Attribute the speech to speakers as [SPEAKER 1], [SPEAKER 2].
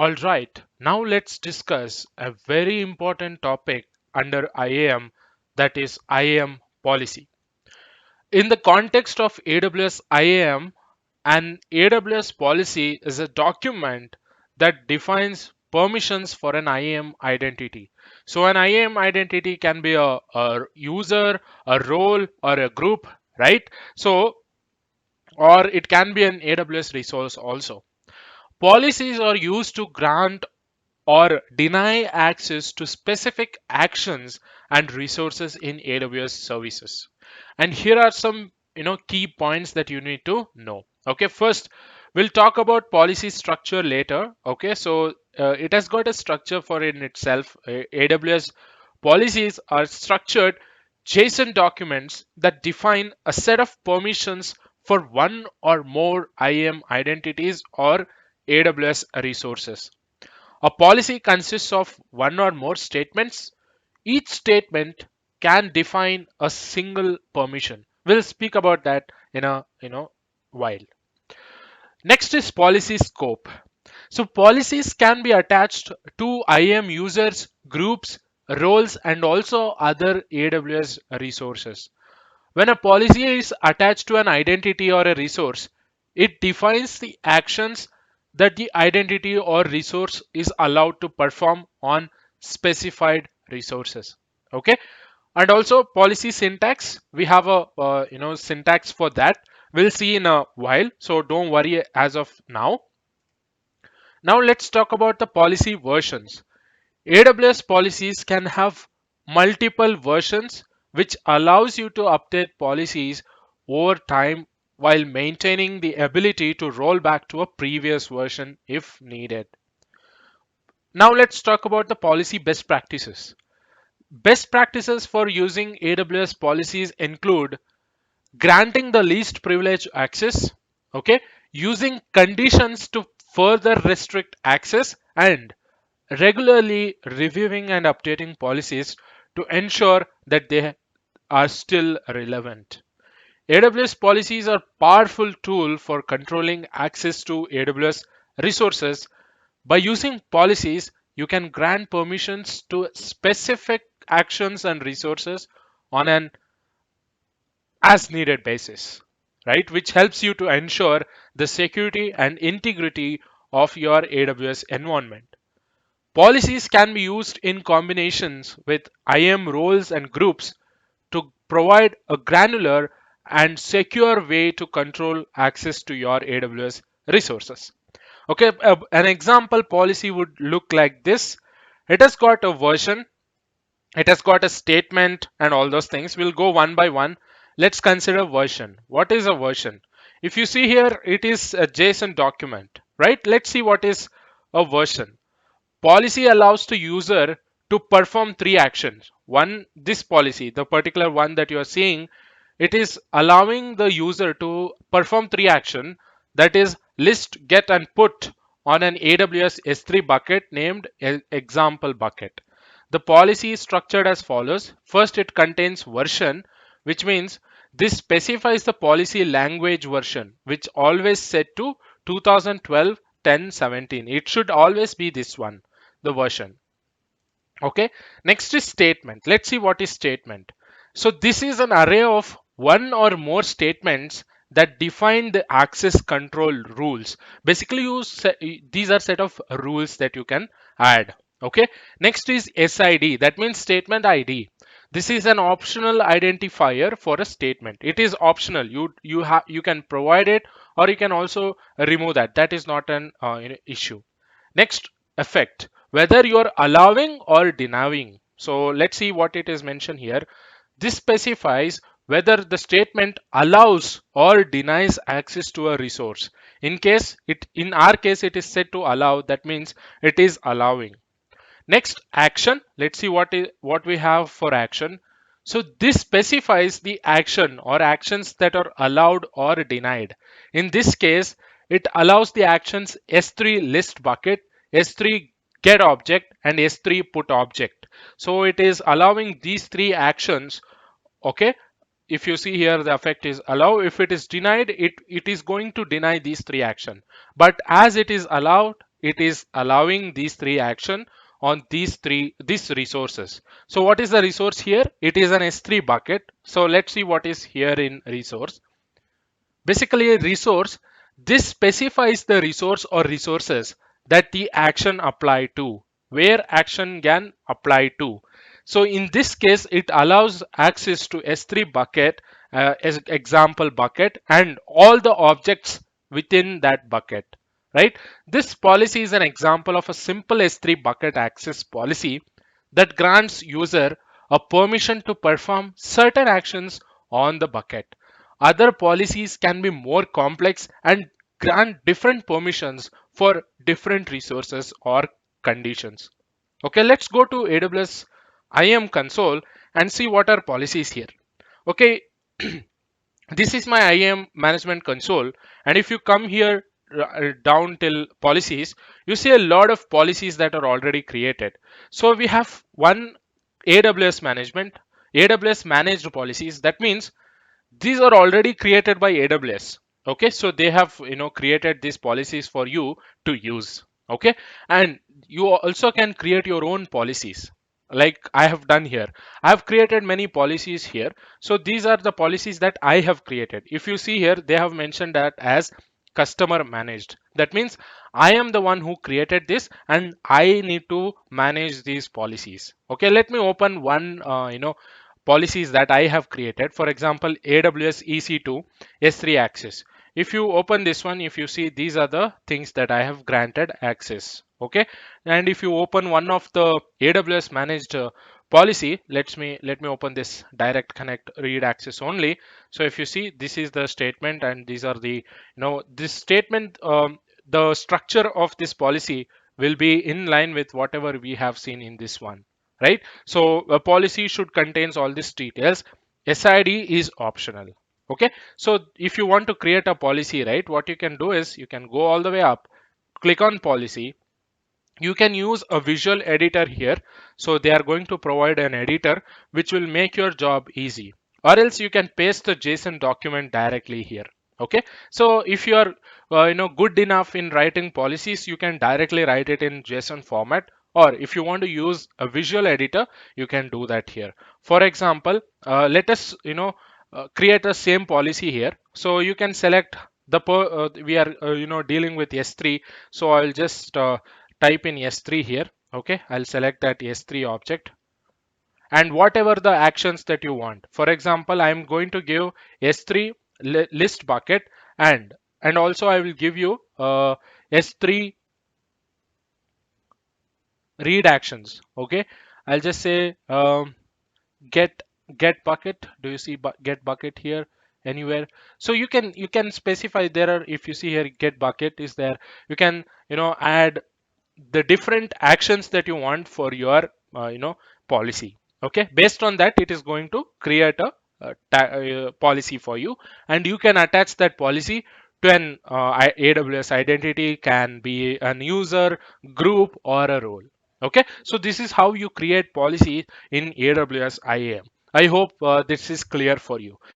[SPEAKER 1] All right, now let's discuss a very important topic under IAM, that is IAM policy. In the context of AWS IAM, an AWS policy is a document that defines permissions for an IAM identity. So an IAM identity can be a user, a role, or a group, right? So, or it can be an AWS resource also. Policies are used to grant or deny access to specific actions and resources in AWS services. And here are some key points that you need to know. Okay, first we'll talk about policy structure later. Okay, so it has got a structure for in itself. AWS policies are structured JSON documents that define a set of permissions for one or more IAM identities or AWS resources. A policy consists of one or more statements. Each statement can define a single permission. We'll speak about that in a while. Next is policy scope. So policies can be attached to IAM users, groups, roles, and also other AWS resources. When a policy is attached to an identity or a resource, it defines the actions that the identity or resource is allowed to perform on specified resources. Okay, and also policy syntax. We have a syntax for that. We'll see in a while, so don't worry as of now. Now let's talk about the policy versions. AWS policies can have multiple versions, which allows you to update policies over time while maintaining the ability to roll back to a previous version if needed. Now let's talk about the policy best practices. Best practices for using AWS policies include granting the least privilege access, okay, using conditions to further restrict access, and regularly reviewing and updating policies to ensure that they are still relevant. AWS policies are powerful tool for controlling access to AWS resources. By using policies, you can grant permissions to specific actions and resources on an as needed basis, right? Which helps you to ensure the security and integrity of your AWS environment. Policies can be used in combinations with IAM roles and groups to provide a granular and secure way to control access to your AWS resources. Okay, an example policy would look like this. It has got a version, it has got a statement, and all those things. We'll go one by one. Let's consider version. What is a version? If you see here, it is a JSON document, right? Let's see what is a version. Policy allows the user to perform three actions. One, this policy, the particular one that you are seeing, it is allowing the user to perform three actions, that is list, get, and put on an AWS S3 bucket named example bucket. The policy is structured as follows. First, it contains version, which means this specifies the policy language version, which always set to 2012 1017. It should always be this one, the version. Okay, next is statement. Let's see what is statement. So this is an array of one or more statements that define the access control rules. Basically, these are set of rules that you can add. Okay, next is SID. That means statement ID. This is an optional identifier for a statement. It is optional. You can provide it, or you can also remove that. That is not an issue. Next, effect, whether you are allowing or denying. So let's see what it is mentioned here. This specifies whether the statement allows or denies access to a resource. In our case, it is set to allow. That means it is allowing. Next, action. Let's see what we have for action. So this specifies the action or actions that are allowed or denied. In this case, it allows the actions S3 list bucket, S3 get object, and S3 put object. So it is allowing these three actions. Okay, if you see here, the effect is allow. If it is denied, it is going to deny these three actions. But as it is allowed, it is allowing these three action on these resources. So what is the resource here? It is an S3 bucket. So let's see what is here in resource. Basically, a resource, this specifies the resource or resources that the action apply to, where action can apply to. So in this case, it allows access to S3 bucket, as example bucket, and all the objects within that bucket, right? This policy is an example of a simple S3 bucket access policy that grants user a permission to perform certain actions on the bucket. Other policies can be more complex and grant different permissions for different resources or conditions. Okay, let's go to AWS IAM console and see what are policies here. Okay, this is my IAM management console, and if you come here down till policies, you see a lot of policies that are already created. So we have one AWS management, AWS managed policies. That means these are already created by AWS. Okay, so they have created these policies for you to use. Okay, and you also can create your own policies like I have done here. I have created many policies here. So these are the policies that I have created. If you see here, they have mentioned that as customer managed. That means I am the one who created this and I need to manage these policies. Okay, let me open one policies that I have created. For example, AWS EC2 S3 access. If you open this one, if you see, these are the things that I have granted access. Okay, and if you open one of the AWS managed policy, let me open this direct connect read access only. So if you see, this is the statement and these are the this statement, the structure of this policy will be in line with whatever we have seen in this one, right? So a policy should contains all these details. SID is optional. Okay, so if you want to create a policy, right, what you can do is you can go all the way up, click on policy. You can use a visual editor here. So they are going to provide an editor which will make your job easy, or else you can paste the JSON document directly here. Okay, so if you are good enough in writing policies, you can directly write it in JSON format, or if you want to use a visual editor, you can do that here. For example, let us create the same policy here. So you can select we are dealing with S3. So I'll just type in S3 here. Okay, I'll select that S3 object and whatever the actions that you want. For example, I'm going to give S3 list bucket, and also I will give you S3 read actions. Okay, I'll just say get get bucket. Do you see get bucket here anywhere? So you can specify. There are, if you see here, get bucket is there. You can add the different actions that you want for your policy. Okay, based on that, it is going to create a, policy for you, and you can attach that policy to an AWS identity, can be an user, group, or a role. Okay, so this is how you create policy in AWS IAM. I hope this is clear for you.